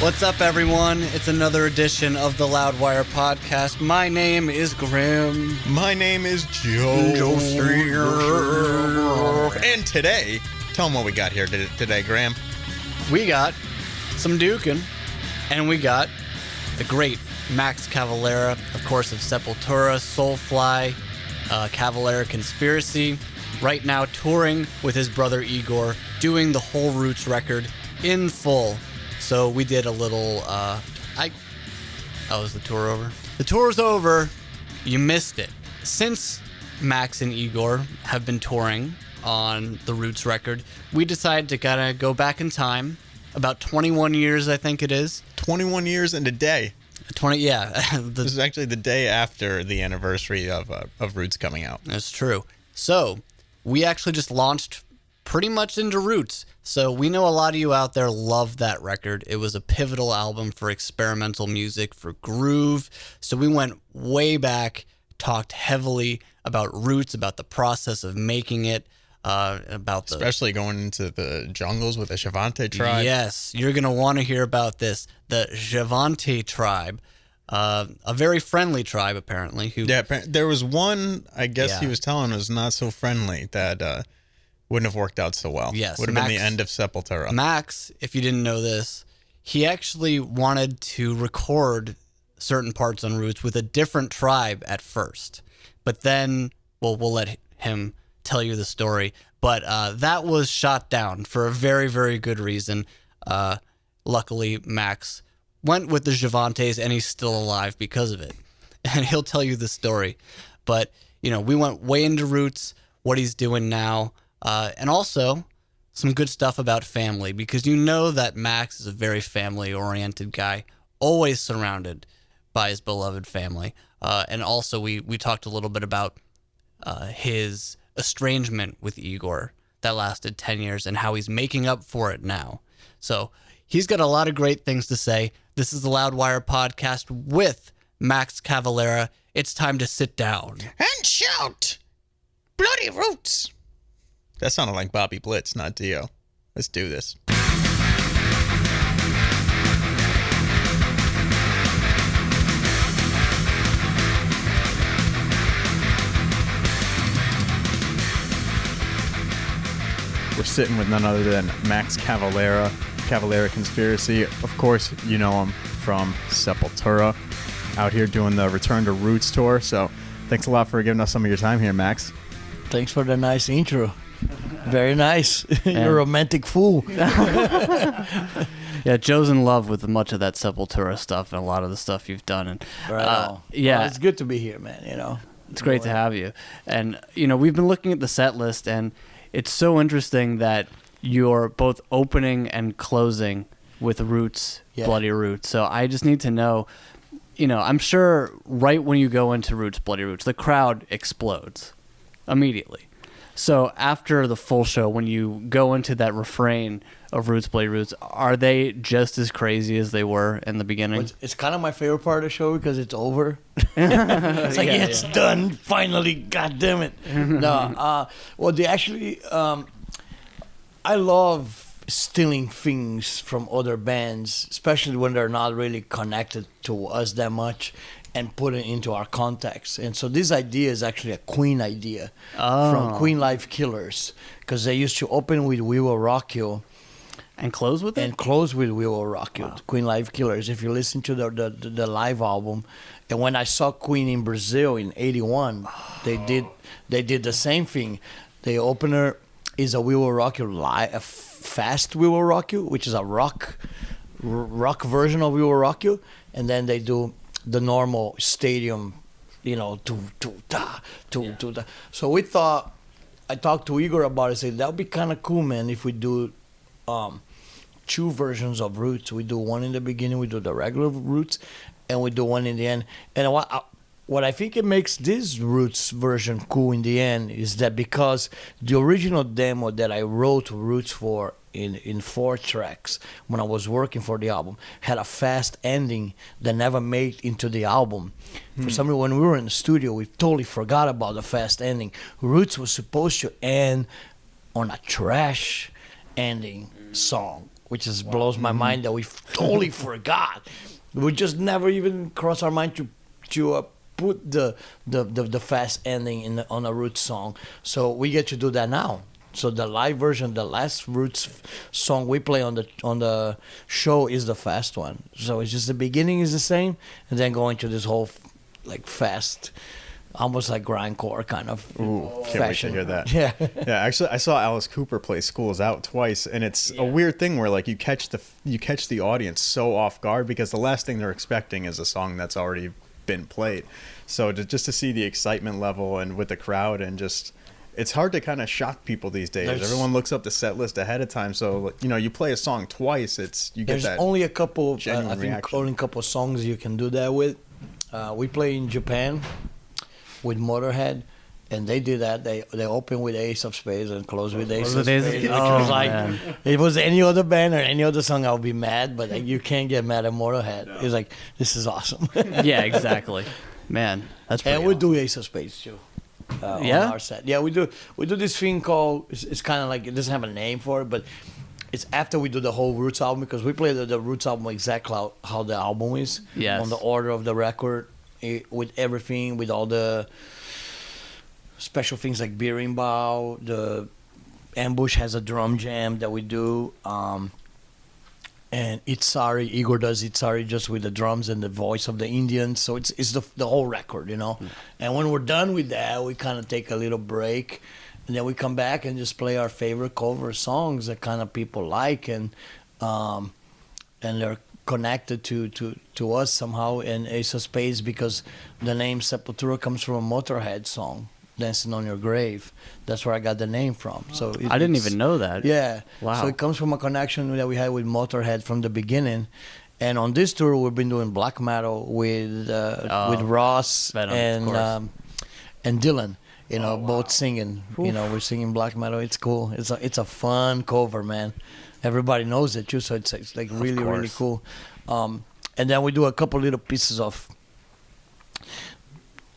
What's up, everyone? It's another edition of the Loudwire podcast. My name is Graham. My name is Joe. And today, tell them what we got here today, Graham. We got some Dukin, and we got the great Max Cavalera, of course, of Sepultura, Soulfly, Cavalera Conspiracy, right now touring with his brother Igor, doing the whole Roots record in full. So we did a little, is the tour over? The tour's over. You missed it. Since Max and Igor have been touring on the Roots record, we decided to kind of go back in time, about 21 years, I think it is. 21 years and a day. 20, yeah. This is actually the day after the anniversary of Roots coming out. That's true. So we actually just launched pretty much into Roots. So we know a lot of you out there love that record. It was a pivotal album for experimental music, for groove. So we went way back, talked heavily about Roots, about the process of making it, especially going into the jungles with the Javante tribe. Yes, you're going to want to hear about this. The Javante tribe, a very friendly tribe, apparently. There was one, I guess he was telling us, not so friendly, that wouldn't have worked out so well. Yes. Would have been the end of Sepultura. Max, if you didn't know this, he actually wanted to record certain parts on Roots with a different tribe at first. But then, we'll let him tell you the story. But that was shot down for a very, very good reason. Luckily, Max went with the Javantes, and he's still alive because of it. And he'll tell you the story. But, we went way into Roots, what he's doing now. And also some good stuff about family, because you know that Max is a very family-oriented guy, always surrounded by his beloved family. And also we talked a little bit about his estrangement with Igor that lasted 10 years and how he's making up for it now. So he's got a lot of great things to say. This is the Loudwire podcast with Max Cavalera. It's time to sit down and shout bloody Roots. That sounded like Bobby Blitz, not Dio. Let's do this. We're sitting with none other than Max Cavalera, Cavalera Conspiracy. Of course, you know him from Sepultura, out here doing the Return to Roots tour. So thanks a lot for giving us some of your time here, Max. Thanks for the nice intro. Very nice. You're a romantic fool. Yeah, Joe's in love with much of that Sepultura stuff and a lot of the stuff you've done. And yeah, well, it's good to be here, man. It's great to have you. And we've been looking at the set list, and it's so interesting that you're both opening and closing with Roots, Bloody Roots. So I just need to know, I'm sure right when you go into Roots, Bloody Roots, the crowd explodes immediately. So after the full show, when you go into that refrain of Roots, Bloody Roots, are they just as crazy as they were in the beginning? Well, it's kind of my favorite part of the show because it's over. It's like, it's done, finally, God damn it. Well, they actually, I love stealing things from other bands, especially when they're not really connected to us that much, and put it into our context. And so this idea is actually a Queen idea from Queen Live Killers, because they used to open with We Will Rock You. And close with it? And close with We Will Rock You, Queen Live Killers. If you listen to the live album, and when I saw Queen in Brazil in '81, they did the same thing. The opener is a We Will Rock You live, a fast We Will Rock You, which is a rock version of We Will Rock You, and then they do the normal stadium, So we thought, I talked to Igor about it, said that would be kind of cool, man, if we do two versions of Roots. We do one in the beginning, we do the regular Roots, and we do one in the end. And what I think it makes this Roots version cool in the end is that because the original demo that I wrote Roots for in 4 tracks when I was working for the album had a fast ending that never made into the album. For some reason, when we were in the studio, we totally forgot about the fast ending. Roots was supposed to end on a trash ending song which just blows my mind that we totally forgot. We just never even crossed our mind to put the fast ending on a Roots song. So we get to do that now. So the live version, the last Roots song we play on the show is the fast one. So it's just the beginning is the same, and then going to this whole like fast, almost like grindcore kind of fashion. Can't wait to hear that. Yeah. Yeah, actually, I saw Alice Cooper play "School's Out" twice, and it's a weird thing where like you catch the audience so off guard because the last thing they're expecting is a song that's already been played. So just to see the excitement level and with the crowd and just. It's hard to kind of shock people these days. Everyone looks up the set list ahead of time, so you play a song twice. You get There's that. only a couple. I think reaction. only a couple of songs you can do that with. We play in Japan with Motorhead, and they did that. They open with Ace of Spades and close with Ace of Spades. Which was like, if it was any other band or any other song, I would be mad. But like, you can't get mad at Motorhead. No. It's like, this is awesome. Yeah, exactly. Man, that's pretty and we do Ace of Spades too. On our set. Yeah, we do this thing called, it's kind of like, it doesn't have a name for it, but it's after we do the whole Roots album, because we play the Roots album exactly how the album is. Yes. On the order of the record, with everything, with all the special things like Berimbau. The Ambush has a drum jam that we do. And Itzari, Igor does Itzari just with the drums and the voice of the Indians. So it's the whole record, And when we're done with that, we kind of take a little break. And then we come back and just play our favorite cover songs that kind of people like. And they're connected to us somehow in Ace of Spades, because the name Sepultura comes from a Motorhead song, Dancing on Your Grave. That's where I got the name from. So I didn't even know that. Yeah. Wow. So it comes from a connection that we had with Motorhead from the beginning. And on this tour, we've been doing black metal with Ross Venom, and Dylan. Both singing. Oof. We're singing black metal. It's cool. It's a fun cover, man. Everybody knows it too, so it's like really cool. And then we do a couple little pieces of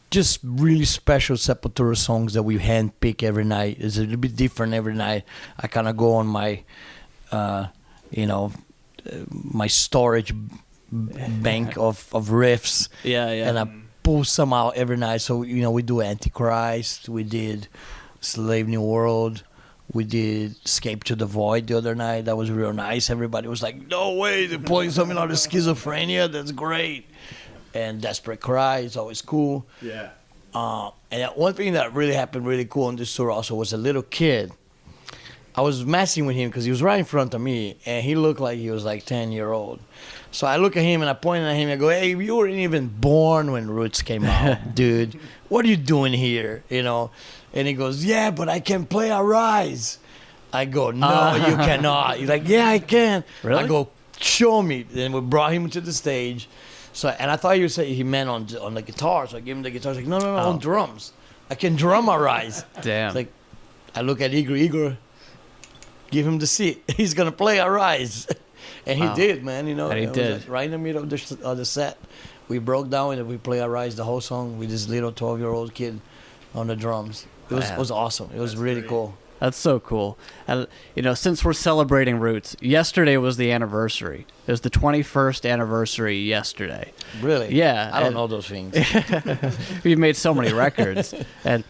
just really special Sepultura songs that we handpick every night. It's a little bit different every night. I kind of go on my, my storage bank of riffs. Yeah. And I pull some out every night. So, we do Antichrist. We did Slave New World. We did Escape to the Void the other night. That was real nice. Everybody was like, no way, they're playing something out of Schizophrenia. That's great. And Desperate Cry is always cool. Yeah. And one thing that really happened really cool on this tour also was a little kid. I was messing with him because he was right in front of me, and he looked like he was like 10-year-old. So I look at him and I point at him and I go, hey, you weren't even born when Roots came out, dude. What are you doing here? And he goes, yeah, but I can play Arise. I go, no, you cannot. He's like, yeah, I can. Really? I go, show me. Then we brought him to the stage. So, and I thought you said he meant on the guitar. So I gave him the guitar. He's like, no, on drums. I can drum Arise. Damn. It's like, I look at Igor, give him the seat. He's going to play Arise. And he did, man. And he did. Was right in the middle of the set. We broke down and we play Arise, the whole song, with this little 12-year-old kid on the drums. It was awesome. It was really cool. That's so cool. And, since we're celebrating Roots, yesterday was the anniversary. It was the 21st anniversary yesterday. Really? Yeah. I don't know those things. We've made so many records. And,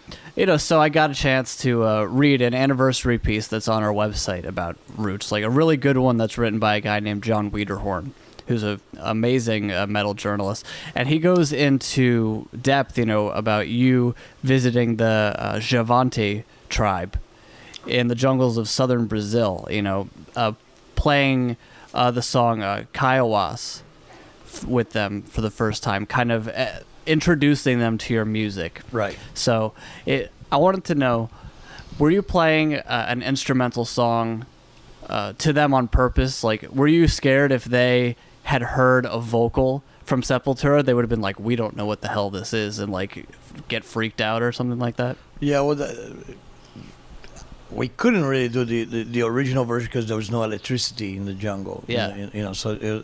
so I got a chance to read an anniversary piece that's on our website about Roots, like a really good one that's written by a guy named John Wiederhorn, who's an amazing metal journalist. And he goes into depth, about you visiting the Javante tribe in the jungles of southern Brazil, playing the song Kiowas with them for the first time, kind of introducing them to your music. Right. So I wanted to know, were you playing an instrumental song to them on purpose? Like, were you scared if they had heard a vocal from Sepultura, they would have been like, we don't know what the hell this is, and like get freaked out or something like that? Yeah, well, we couldn't really do the original version because there was no electricity in the jungle. Yeah. So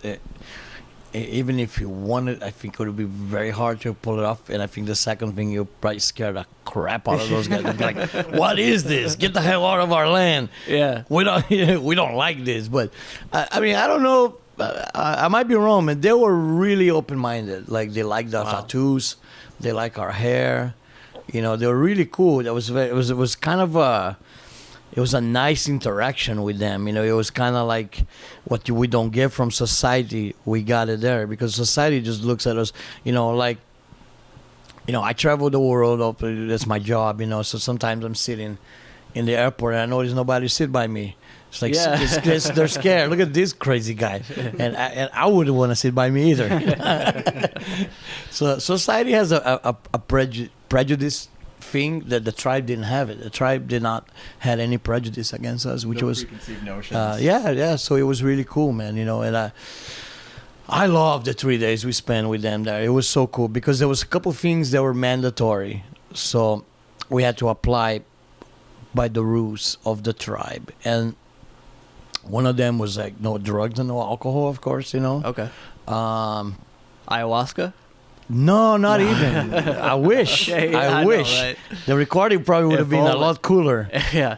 even if you wanted, I think it would be very hard to pull it off. And I think the second thing, you'll probably scare the crap out of those guys. They'll be like, "What is this? Get the hell out of our land! Yeah. We don't like this." But I mean, I don't know. I might be wrong, and they were really open-minded. Like they liked the tattoos, they like our hair. You know, they were really cool. It was kind of it was a nice interaction with them. You know, it was kind of like what we don't get from society. We got it there because society just looks at us. You know, like, you know, I travel the world. That's my job. You know, so sometimes I'm sitting in the airport and I notice nobody sit by me. It's like they're scared. Look at this crazy guy, and I wouldn't want to sit by me either. So society has a prejudice thing that the tribe didn't have it. The tribe did not had any prejudice against us, which was preconceived notions. yeah. So it was really cool, man. You know, and I loved the 3 days we spent with them there. It was so cool because there was a couple things that were mandatory, so we had to apply by the rules of the tribe, and one of them was like no drugs and no alcohol, of course, you know. Okay. Ayahuasca? No, not even. I wish. Okay, I wish. know, right? The recording probably would have been a lot cooler. Yeah.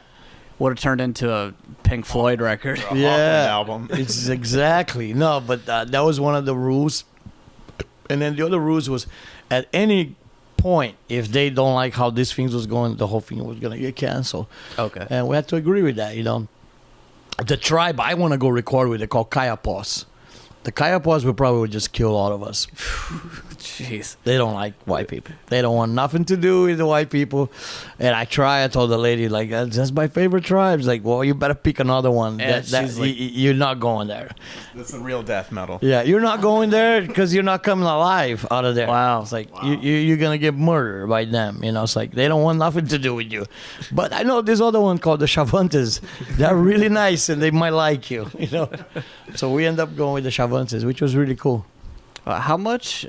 Would have turned into a Pink Floyd record. Yeah. Album. It's exactly. No, but that was one of the rules. And then the other rules was at any point, if they don't like how this thing was going, the whole thing was going to get canceled. Okay. And we had to agree with that, you know. The tribe I want to go record with, they're called Kayapos. The Kayapos would probably just kill all of us. Jeez. They don't like white people. They don't want nothing to do with the white people. And I told the lady, like, that's my favorite tribe. She's like, well, you better pick another one. And she's like, you're not going there. That's the real death metal. Yeah, you're not going there because you're not coming alive out of there. Wow. It's like, you're going to get murdered by them. You know, it's like, they don't want nothing to do with you. But I know this other one called the Chavantes. They're really nice and they might like you, you know. So we end up going with the Chavantes, which was really cool. How much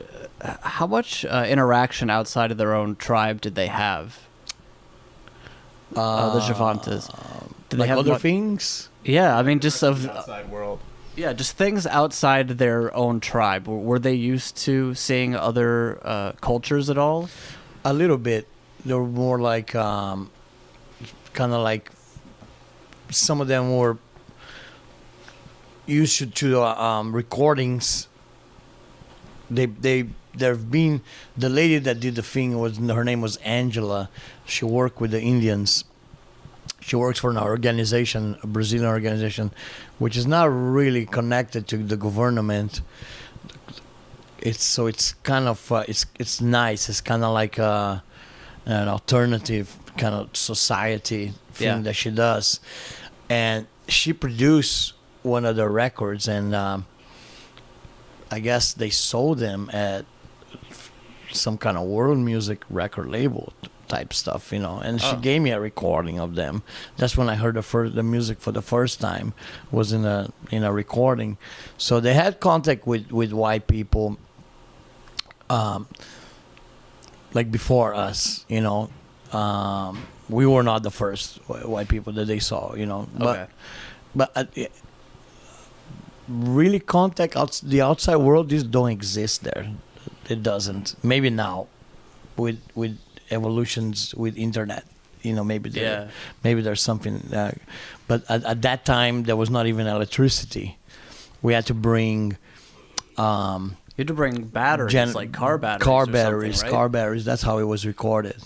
interaction outside of their own tribe did they have? The Chavantes. Did Like they have other things? Yeah, I mean, just of Outside world. yeah, just things outside their own tribe. Were they used to seeing other cultures at all? A little bit. They were more like, kind of like, some of them were used to recordings. There've been the lady that did the thing her name was Angela. She worked with the Indians. She works for an organization, a Brazilian organization, which is not really connected to the government. It's kind of it's nice. It's kind of like an alternative kind of society thing that she does, and she produced one of the records, and I guess they sold them at some kind of world music record label type stuff, you know. And she gave me a recording of them. That's when I heard the music for the first time, was in a recording. So they had contact with white people, like before us, you know. We were not the first white people that they saw, you know. But really contact the outside world, this don't exist there. It doesn't. Maybe now with evolutions with internet, you know, maybe there's something, but at that time there was not even electricity. We had to bring You had to bring batteries, like car batteries. Car batteries. That's how it was recorded.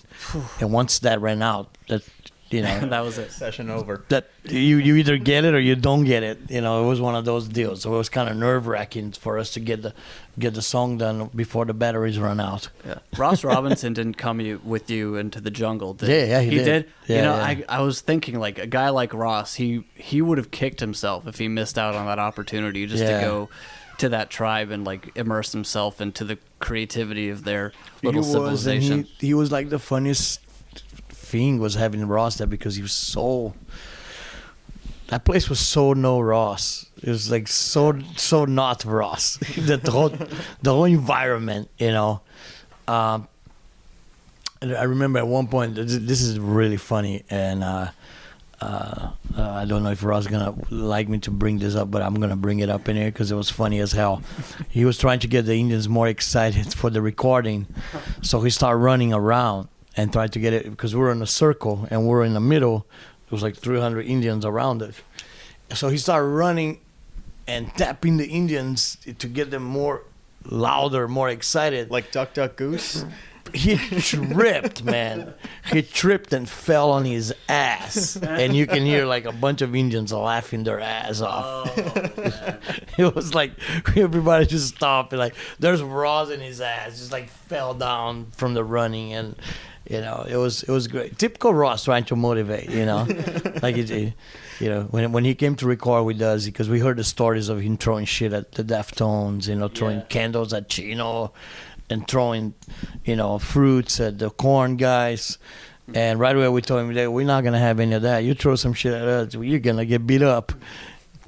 And once that ran out, that, you know, that was it. Session over. That you either get it or you don't get it. You know, it was one of those deals. So it was kind of nerve-wracking for us to get the song done before the batteries run out. Yeah. Ross Robinson didn't come with you into the jungle, did he? Yeah, he did. Yeah, you know, I was thinking, like, a guy like Ross, he would have kicked himself if he missed out on that opportunity just to go to that tribe and, like, immerse himself into the creativity of their little civilization. He was like the funniest thing was having Ross there, because he was that place was so no Ross. It was like so not Ross. the whole environment, you know. And I remember at one point, this is really funny, and I don't know if Ross gonna like me to bring this up, but I'm gonna bring it up in here because it was funny as hell. He was trying to get the Indians more excited for the recording, so he started running around and tried to get it because we were in a circle and we were in the middle. There was like 300 Indians around us, so he started running and tapping the Indians to get them more louder, more excited. Like Duck Duck Goose? He tripped, man. He tripped and fell on his ass. And you can hear like a bunch of Indians laughing their ass off. Man. It was like everybody just stopped and like there's Ross in his ass, just like fell down from the running, and you know, it was great. Typical Ross trying to motivate, you know. Like it, you know, when he came to record with us, because we heard the stories of him throwing shit at the Deftones, you know, throwing candles at Chino, and throwing, you know, fruits at the corn guys. And right away we told him that we're not going to have any of that. You throw some shit at us, you're going to get beat up.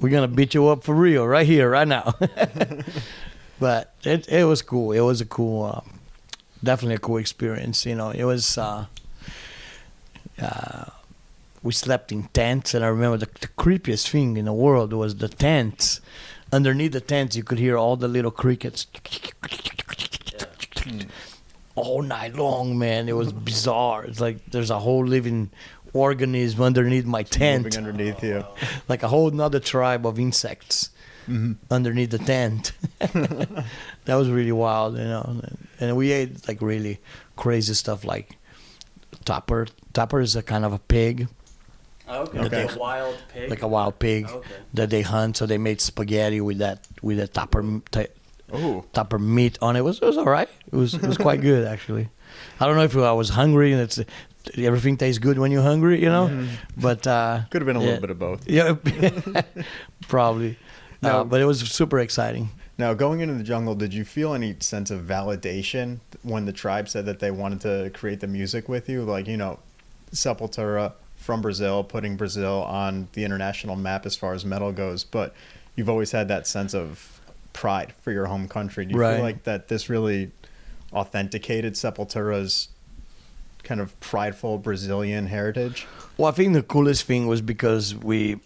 We're going to beat you up for real right here, right now. But it was cool. It was a cool, definitely a cool experience. You know, it was, we slept in tents. And I remember the creepiest thing in the world was the tents. Underneath the tents, you could hear all the little crickets. All night long, man. It was bizarre. It's like there's a whole living organism underneath my tent. Moving underneath you. Like a whole nother tribe of insects underneath the tent. That was really wild, you know. And we ate like really crazy stuff like topper. Topper is a kind of a pig. Okay. Okay. Like a wild pig. Like a wild pig that they hunt. So they made spaghetti with that topper meat on it. It was all right. It was quite good actually. I don't know if I was hungry, and everything tastes good when you're hungry, you know. But Could have been a little bit of both. Yeah, probably. But it was super exciting. Now, going into the jungle, did you feel any sense of validation when the tribe said that they wanted to create the music with you? Like, you know, Sepultura from Brazil, putting Brazil on the international map as far as metal goes, but you've always had that sense of pride for your home country. Do you feel like that this really authenticated Sepultura's kind of prideful Brazilian heritage? Well, I think the coolest thing was because we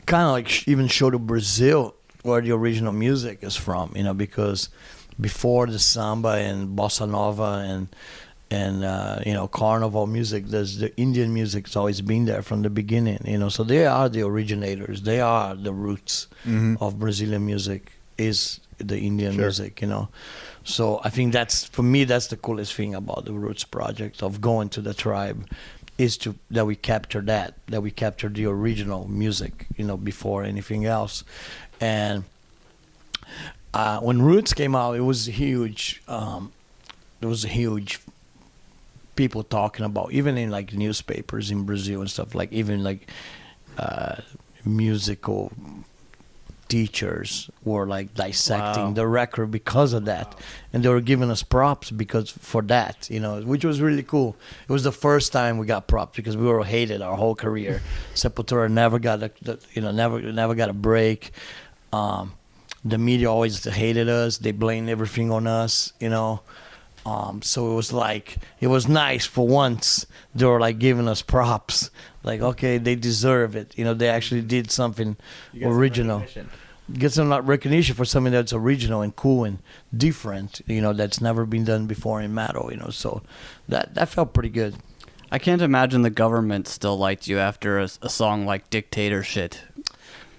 kind of like even showed to Brazil where the original music is from, you know, because before the samba and bossa nova and you know, carnival music, there's the Indian music has always been there from the beginning, you know. So they are the originators. They are the roots of Brazilian music, is the Indian music, you know. So I think that's, for me, that's the coolest thing about the Roots project of going to the tribe, is that we capture the original music, you know, before anything else. And when Roots came out, it was huge. There was a huge people talking about, even in like newspapers in Brazil and stuff, like even like musical teachers were like dissecting the record because of that, and they were giving us props because for that, you know, which was really cool. It was the first time we got props because we were hated our whole career. Sepultura never got never got a break. The media always hated us. They blamed everything on us, you know. So it was like, it was nice for once. They were like giving us props. Like, okay, they deserve it. You know, they actually did something original. Get some recognition for something that's original and cool and different, you know, that's never been done before in metal, you know. So that felt pretty good. I can't imagine the government still liked you after a song like Dictator Shit.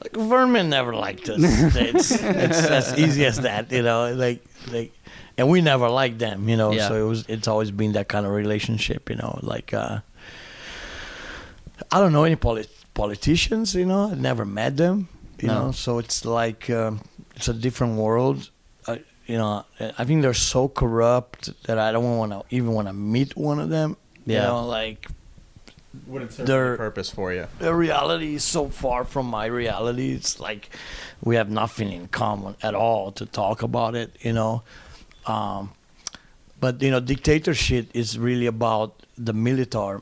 Like, government never liked us. It's as easy as that, you know. Like, and we never liked them, you know. So it's always been that kind of relationship, you know. Like, I don't know any politicians, you know. I never met them, you know. So it's like it's a different world. You know, I think they're so corrupt that I don't even want to meet one of them. You know, like, wouldn't serve any purpose for you. Their reality is so far from my reality. It's like we have nothing in common at all to talk about it, you know. But, you know, dictatorship is really about the military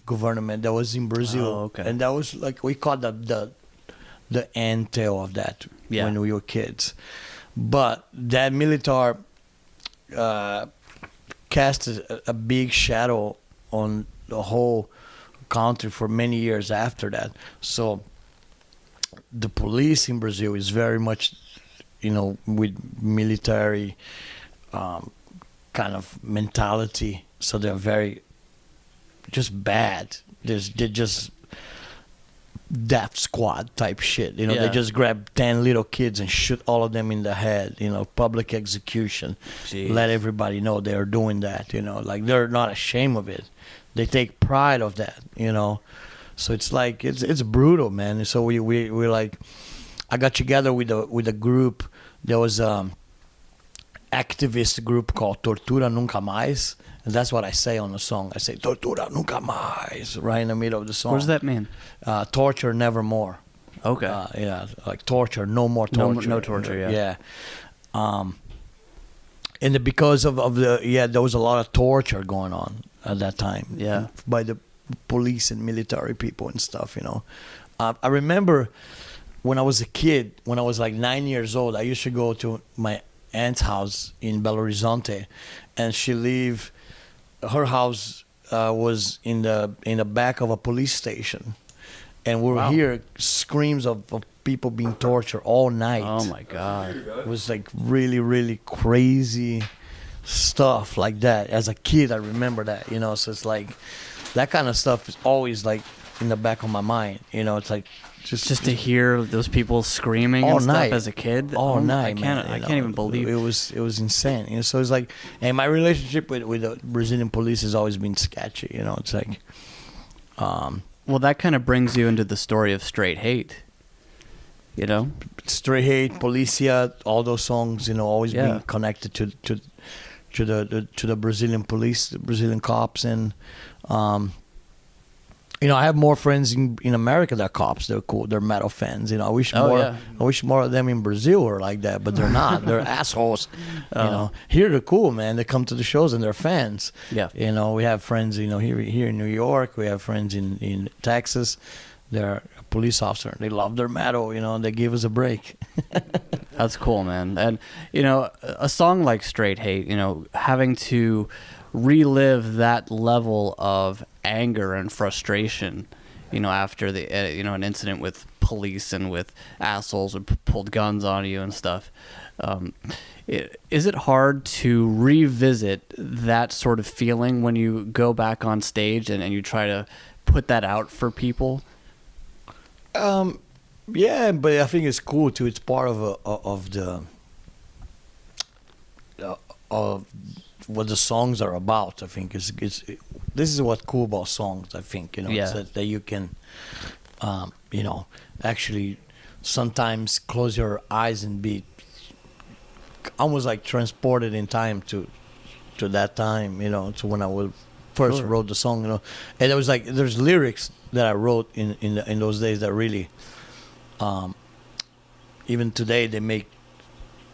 government that was in Brazil. And that was like, we called the entail of that when we were kids. But that military cast a big shadow on the whole country for many years after that. So the police in Brazil is very much, with military kind of mentality. So they're very just bad. They're just death squad type shit. They just grab 10 little kids and shoot all of them in the head. Public execution. Jeez. Let everybody know they're doing that. Like they're not ashamed of it. They take pride of that. So it's like it's brutal, man. So we're like, I got together with a group. There was activist group called Tortura Nunca Mais, and that's what I say on the song. I say Tortura Nunca Mais right in the middle of the song. What does that mean? Torture nevermore. Okay. Like torture, no more torture. No torture. Yeah. And because of there was a lot of torture going on at that time. Yeah. By the police and military people and stuff. I remember when I was a kid, when I was like 9 years old, I used to go to my aunt's house in Belo Horizonte, and her house was in the back of a police station, and we were hear screams of people being tortured all night. Oh my God! It was like really, really crazy stuff like that. As a kid, I remember that. So it's like that kind of stuff is always like in the back of my mind. It's like just to hear those people screaming all and stuff night. As a kid. All night, I can't even believe it was insane. So it's like, and my relationship with the Brazilian police has always been sketchy. It's like, well, that kind of brings you into the story of Straight Hate. Straight Hate, Policia, all those songs. Always being connected to the Brazilian police, the Brazilian cops, and I have more friends in America that are cops. They're cool. They're metal fans. I wish more of them in Brazil were like that, but they're not. They're assholes. Here they're cool, man. They come to the shows and they're fans. Yeah. We have friends. Here in New York. We have friends in Texas. They're a police officer. They love their metal. They give us a break. That's cool, man. And a song like Straight Hate. Having to relive that level of anger and frustration, after the an incident with police and with assholes who pulled guns on you and stuff. Is it hard to revisit that sort of feeling when you go back on stage and you try to put that out for people? Yeah, but I think it's cool too. It's part of what the songs are about. I think this is what's cool about songs. I think it's that you can, actually sometimes close your eyes and be almost like transported in time to that time. To when I first wrote the song. And it was like there's lyrics that I wrote in those days that really, even today they make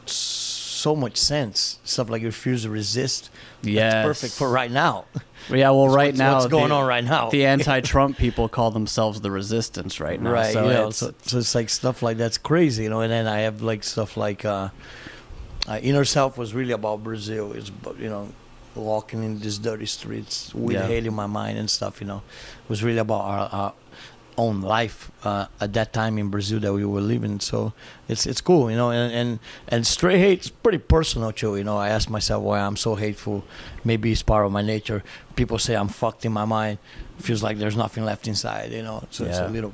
so much sense. Stuff like Refuse to Resist. Yes. That's perfect for right now. Yeah, well, right now, what's going on right now? The anti-Trump people call themselves the resistance right now. Right. So it's like stuff like that's crazy, And then I have like stuff like Inner Self was really about Brazil. It's walking in these dirty streets with hate in my mind and stuff. It was really about our own life at that time in Brazil that we were living. So it's cool, and Straight Hate is pretty personal too. I ask myself why I'm so hateful. Maybe it's part of my nature. People say I'm fucked in my mind. It feels like there's nothing left inside, So it's a little.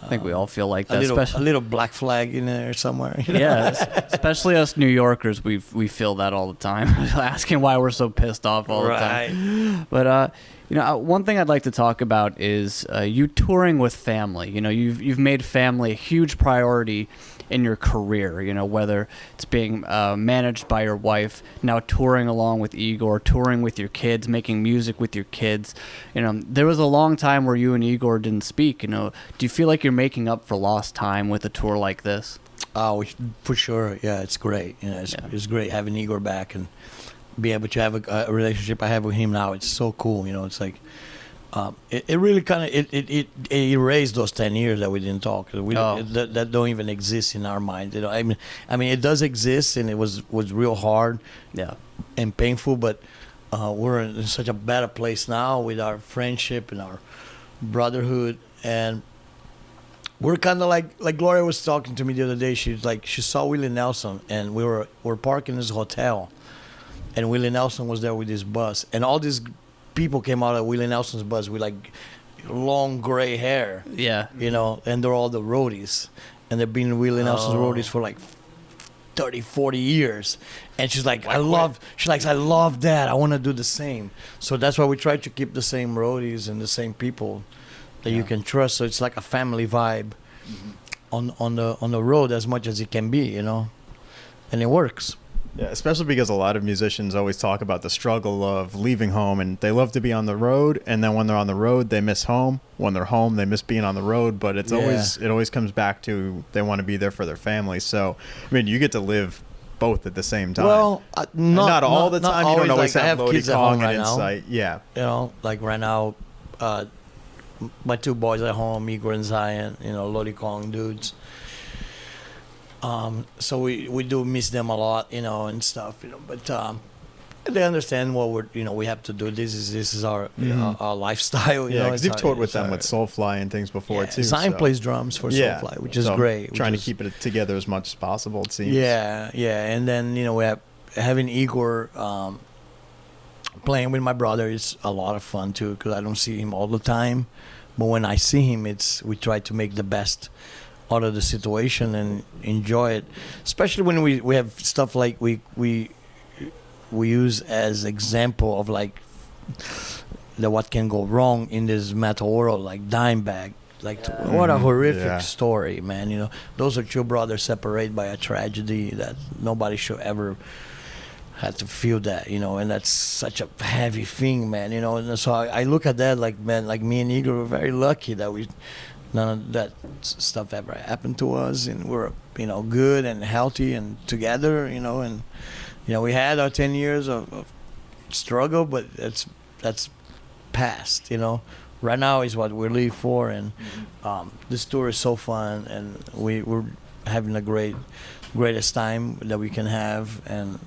I think we all feel like that. A little black flag in there somewhere. Yeah, especially us New Yorkers, we feel that all the time, asking why we're so pissed off all the time. But one thing I'd like to talk about is you touring with family. You've made family a huge priority in your career. Whether it's being managed by your wife, now touring along with Igor, touring with your kids, making music with your kids. There was a long time where you and Igor didn't speak. Do you feel like you're making up for lost time with a tour like this? Oh, for sure. Yeah, it's great. It's great having Igor back and be able to have a relationship I have with him now. It's so cool. It's like it really kind of it erased those 10 years that we didn't talk. That don't even exist in our mind. I mean it does exist, and it was real hard, and painful. But we're in such a better place now with our friendship and our brotherhood, and we're kind of like Gloria was talking to me the other day. She's like, she saw Willie Nelson, and we're parking in this hotel, and Willie Nelson was there with his bus, and all these people came out of Willie Nelson's bus with like long gray hair, Yeah. you know, and they're all the roadies, and they've been Willie Nelson's roadies for like 30, 40 years. And she's like, I love that. I want to do the same. So that's why we try to keep the same roadies and the same people that you can trust. So it's like a family vibe on the road as much as it can be, you know, and it works. Yeah, especially because a lot of musicians always talk about the struggle of leaving home, and they love to be on the road, and then when they're on the road, they miss home. When they're home, they miss being on the road, but it always comes back to they want to be there for their family. So, I mean, you get to live both at the same time. Well, not all the time. You don't always like, I have have Lodi kids at Kong home right and now. Insight. Yeah. You know, like right now, my two boys at home, Igor and Zion, you know, Lodi Kong dudes. So we do miss them a lot, you know, and stuff, you know. But they understand what we have to do. This is our our lifestyle. You know, because you've toured with them with Soulfly and things before too. Zion so. plays drums for Soulfly, which is great. Trying to keep it together as much as possible. It seems. Yeah, and then we have having Igor playing with my brother is a lot of fun too, because I don't see him all the time, but when I see him, we try to make the best out of the situation and enjoy it, especially when we have stuff like we use as example of like what can go wrong in this metal world, like Dimebag. Like what a horrific story, man. You know, those are two brothers separated by a tragedy that nobody should ever had to feel that, you know, and that's such a heavy thing, man. You know, and so I look at that like, man, like me and Igor were very lucky that none of that stuff ever happened to us, and we're good and healthy and together, you know, and we had our 10 years of struggle, but that's past, you know. Right now is what we live for, and this tour is so fun, and we're having a greatest time that we can have, and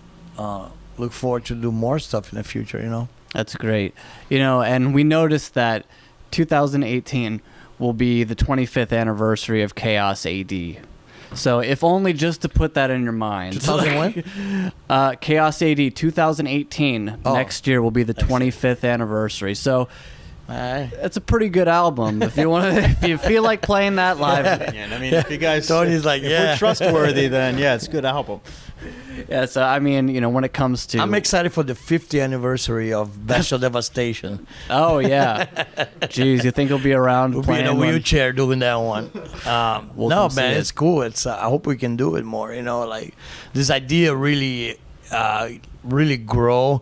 look forward to do more stuff in the future, you know. That's great. You know, and we noticed that 2018 will be the 25th anniversary of Chaos AD. So if only just to put that in your mind. 2001? Chaos AD 2018 next year will be the 25th anniversary. So it's a pretty good album. If you feel like playing that live. I mean, if you guys Tony's like, if we're trustworthy, then it's a good album. Yeah, so I mean, when it comes to, I'm excited for the 50th anniversary of Bestial Devastation. Oh yeah, jeez, you think he'll be around? We'll be in a wheelchair doing that one. No, man, it's cool. It's I hope we can do it more. You know, like this idea really grow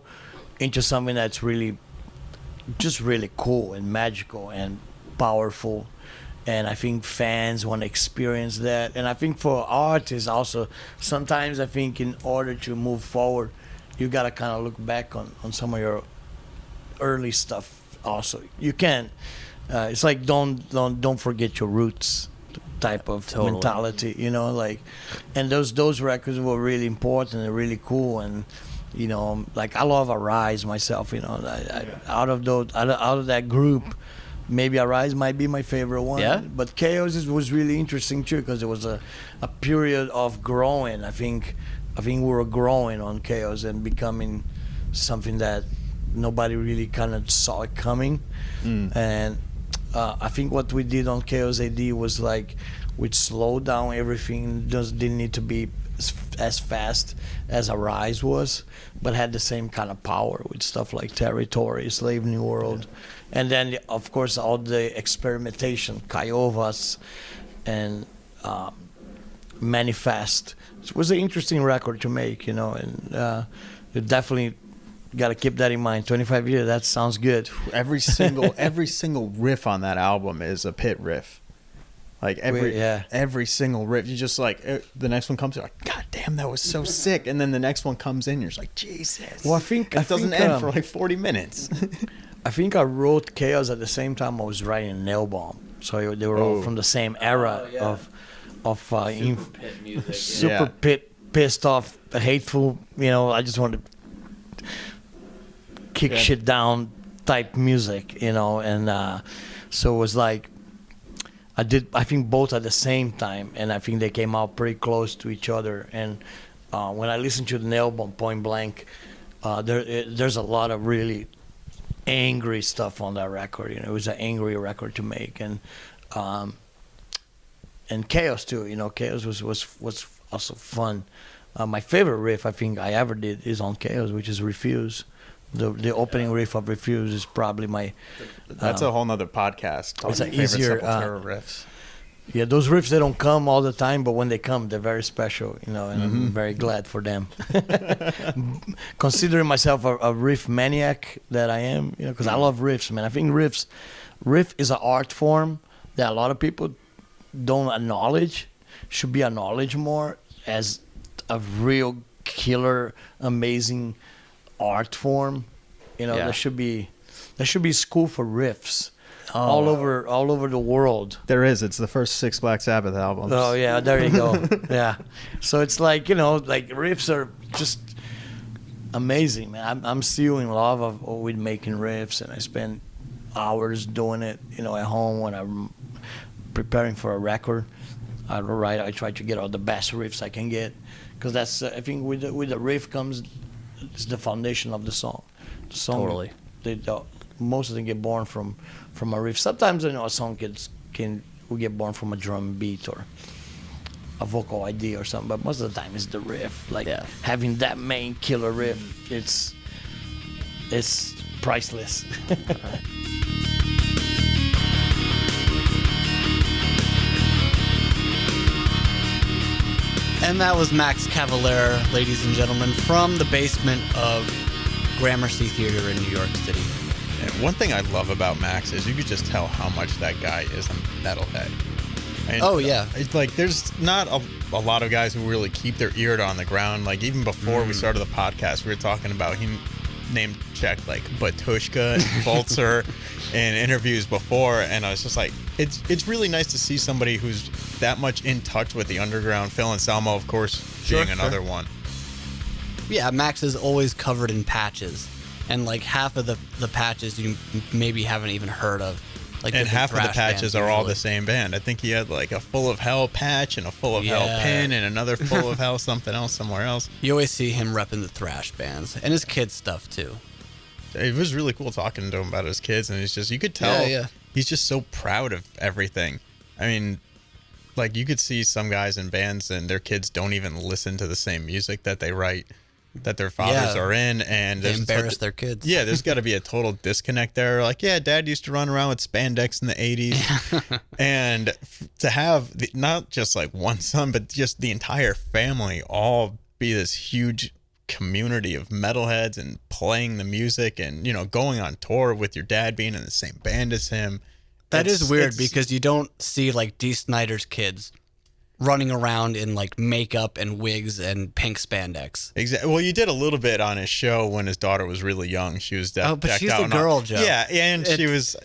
into something that's really cool and magical and powerful. And I think fans want to experience that. And I think for artists also, sometimes I think in order to move forward, you got to kind of look back on some of your early stuff also. You can. It's like don't forget your roots type of mentality, you know, like, and those records were really important and really cool. And, you know, like I love Arise myself, you know, out of that group, maybe Arise might be my favorite one. Yeah. But Chaos was really interesting too, because it was a period of growing. I think we were growing on Chaos and becoming something that nobody really kind of saw it coming. And I think what we did on Chaos AD was like we slowed down everything. Just didn't need to be as fast as Arise was, but had the same kind of power with stuff like Territory, Slave New World. And then, of course, all the experimentation, Kaiovas and Manifest. It was an interesting record to make, you know, and you definitely got to keep that in mind. 25 years, that sounds good. Every single riff on that album is a Pit riff. Like every single riff, you just like the next one comes, you're like, God damn, that was so sick, and then the next one comes in, you're just like, Jesus. Well, I think it doesn't end for like 40 minutes. I think I wrote Chaos at the same time I was writing Nail Bomb, so they were all from the same era of super pissed off, hateful. You know, I just wanted to kick shit down type music, you know, and so it was like I think both at the same time, and I think they came out pretty close to each other. And when I listened to the album Point Blank, there's a lot of really angry stuff on that record. You know, it was an angry record to make, and Chaos too. You know, Chaos was also fun. My favorite riff I think I ever did is on Chaos, which is Refuse. The opening riff of Refuse is probably my. That's a whole nother podcast. It's an Favorite easier Sepultura riffs. Yeah, those riffs, they don't come all the time, but when they come, they're very special, you know, and I'm very glad for them. Considering myself a riff maniac that I am, you know, because I love riffs, man. I think riff is an art form that a lot of people don't acknowledge, should be acknowledged more as a real killer, amazing art form. You know, there should be school for riffs. All over the world. There is. It's the first 6 Black Sabbath albums. Oh yeah, there you go. Yeah. So it's like, you know, like riffs are just amazing, man. I'm still in love with making riffs, and I spend hours doing it, you know, at home when I'm preparing for a record. I try to get all the best riffs I can get, because that's I think with the riff comes it's the foundation of the song. The song Totally. Most of them get born from a riff. Sometimes, you know, a song will get born from a drum beat or a vocal idea or something, but most of the time it's the riff. Like having that main killer riff, it's priceless. And that was Max Cavalera, ladies and gentlemen, from the basement of Gramercy Theater in New York City. And one thing I love about Max is you could just tell how much that guy is a metalhead. It's like there's not a lot of guys who really keep their ear on the ground. Like even before we started the podcast, we were talking about he name checked like Batushka and Vulture in interviews before, and I was just like, it's really nice to see somebody who's that much in touch with the underground. Phil Anselmo, of course, being another one. Yeah, Max is always covered in patches, and like half of the patches you maybe haven't even heard of. Like, and half of the patches are all the same band. I think he had like a Full of Hell patch and a Full of Hell pin and another Full of Hell something else somewhere else. You always see him repping the thrash bands and his kids' stuff too. It was really cool talking to him about his kids, and you could tell he's just so proud of everything. I mean, like you could see some guys in bands and their kids don't even listen to the same music that they write, that their fathers are in, and they embarrass their kids. Yeah, there's got to be a total disconnect there. Like, yeah, Dad used to run around with spandex in the 80s. And to have not just like one son, but just the entire family all be this huge community of metalheads and playing the music and, you know, going on tour with your dad being in the same band as him. That is weird because you don't see like Dee Snider's kids running around in like makeup and wigs and pink spandex. Exactly. Well, you did a little bit on his show when his daughter was really young. She was decked but she's out the girl, Joe. Yeah, and she was.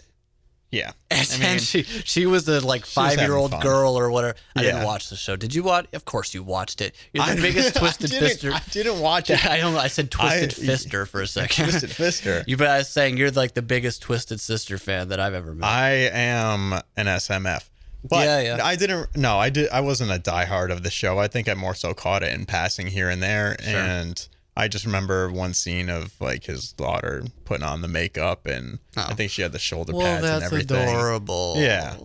Yeah, I mean, she was the like 5-year-old girl or whatever. I didn't watch the show. Did you watch? Of course you watched it. You're the biggest Twisted Fister. I didn't watch it. I said Twisted Fister for a second. Twisted Fister. But I was saying you're like the biggest Twisted Sister fan that I've ever met. I am an SMF. But I didn't. No, I did. I wasn't a diehard of the show. I think I more so caught it in passing here and there, and I just remember one scene of like his daughter putting on the makeup, and I think she had the shoulder pads and everything. That's adorable. Yeah.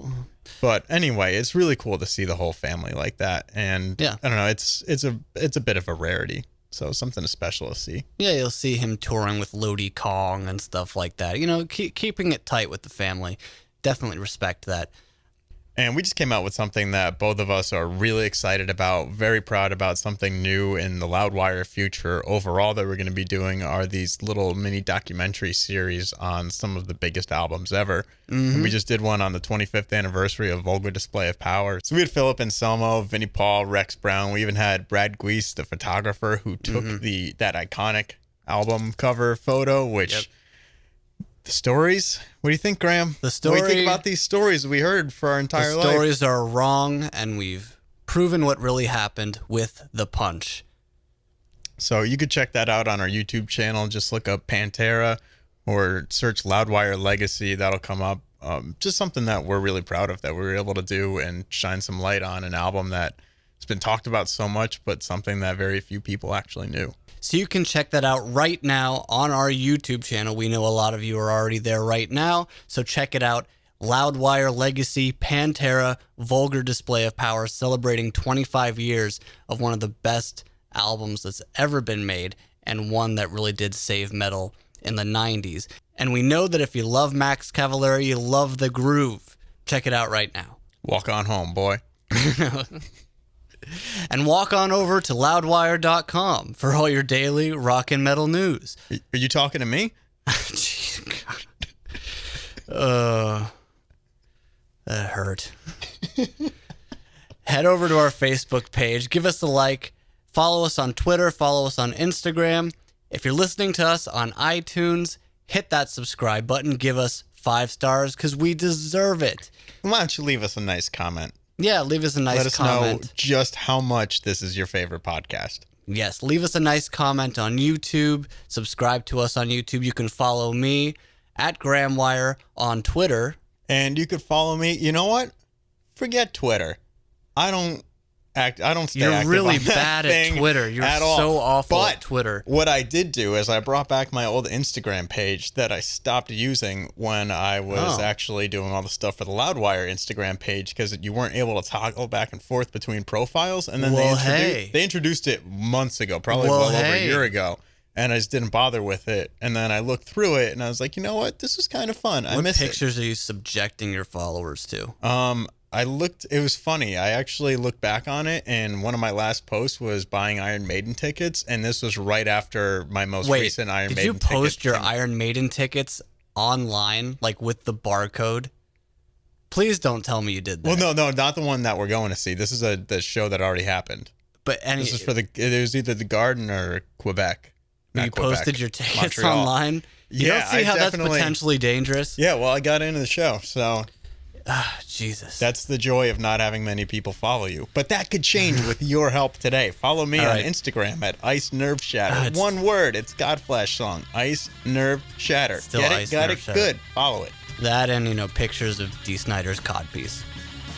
But anyway, it's really cool to see the whole family like that, and I don't know. It's a bit of a rarity. So something special to see. Yeah, you'll see him touring with Lodi Kong and stuff like that. You know, keeping it tight with the family. Definitely respect that. And we just came out with something that both of us are really excited about, very proud about, something new in the Loudwire future. Overall, that we're going to be doing are these little mini documentary series on some of the biggest albums ever. Mm-hmm. And we just did one on the 25th anniversary of Vulgar Display of Power. So we had Philip Anselmo, Vinnie Paul, Rex Brown. We even had Brad Guise, the photographer, who took that iconic album cover photo, which... The stories? What do you think, Graham? What do you think about these stories we heard for our entire life? The stories are wrong, and we've proven what really happened with the punch. So you could check that out on our YouTube channel. Just look up Pantera or search Loudwire Legacy. That'll come up. Just something that we're really proud of that we were able to do and shine some light on an album that has been talked about so much, but something that very few people actually knew. So you can check that out right now on our YouTube channel. We know a lot of you are already there right now, so check it out. Loudwire Legacy, Pantera, Vulgar Display of Power, celebrating 25 years of one of the best albums that's ever been made, and one that really did save metal in the 90s. And we know that if you love Max Cavalera, you love the groove. Check it out right now. Walk on home, boy. And walk on over to loudwire.com for all your daily rock and metal news. Are you talking to me? Jeez, God. That hurt. Head over to our Facebook page. Give us a like. Follow us on Twitter. Follow us on Instagram. If you're listening to us on iTunes, hit that subscribe button. Give us 5 stars because we deserve it. Why don't you leave us a nice comment? Yeah, leave us a nice comment. Let us know just how much this is your favorite podcast. Yes, leave us a nice comment on YouTube. Subscribe to us on YouTube. You can follow me at GrahamWire on Twitter. And you could follow me. You know what? Forget Twitter. I don't stay You're active really on that bad thing at Twitter. You're at all. so awful But at Twitter. What I did do is I brought back my old Instagram page that I stopped using when I was actually doing all the stuff for the Loudwire Instagram page, because you weren't able to toggle back and forth between profiles. And then they introduced it months ago, probably well over a year ago. And I just didn't bother with it. And then I looked through it and I was like, you know what? This is kind of fun. I miss it. What pictures are you subjecting your followers to? It was funny. I actually looked back on it, and one of my last posts was buying Iron Maiden tickets, and this was right after my most recent Iron Maiden ticket. Did you post your Iron Maiden tickets online, like with the barcode? Please don't tell me you did that. Well, no, not the one that we're going to see. This is the show that already happened. But this is it was either the Garden or Quebec. You posted your tickets online? You don't see how that's potentially dangerous? Yeah, well, I got into the show, so... Jesus. That's the joy of not having many people follow you. But that could change with your help today. Follow me on Instagram at Ice Nerve Shatter. One word. It's Godflash song. Ice Nerve Shatter. Still Get Ice it? Got Nerve it? Shatter. Good. Follow it. That and, pictures of Dee Snider's codpiece.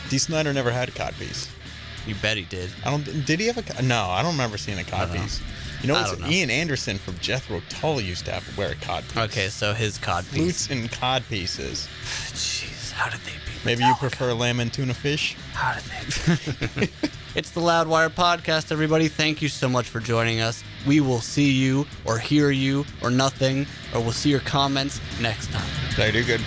Dee Snider never had a codpiece. You bet he did. Did he have a... No, I don't remember seeing a codpiece. You know what's Ian Anderson from Jethro Tull used to wear a codpiece. Okay, so his codpiece. Flutes and codpieces. Jeez, how did they be? Maybe you prefer lamb and tuna fish? How did they? It's the Loudwire Podcast, everybody. Thank you so much for joining us. We will see you or hear you or nothing, or we'll see your comments next time. Did I do good?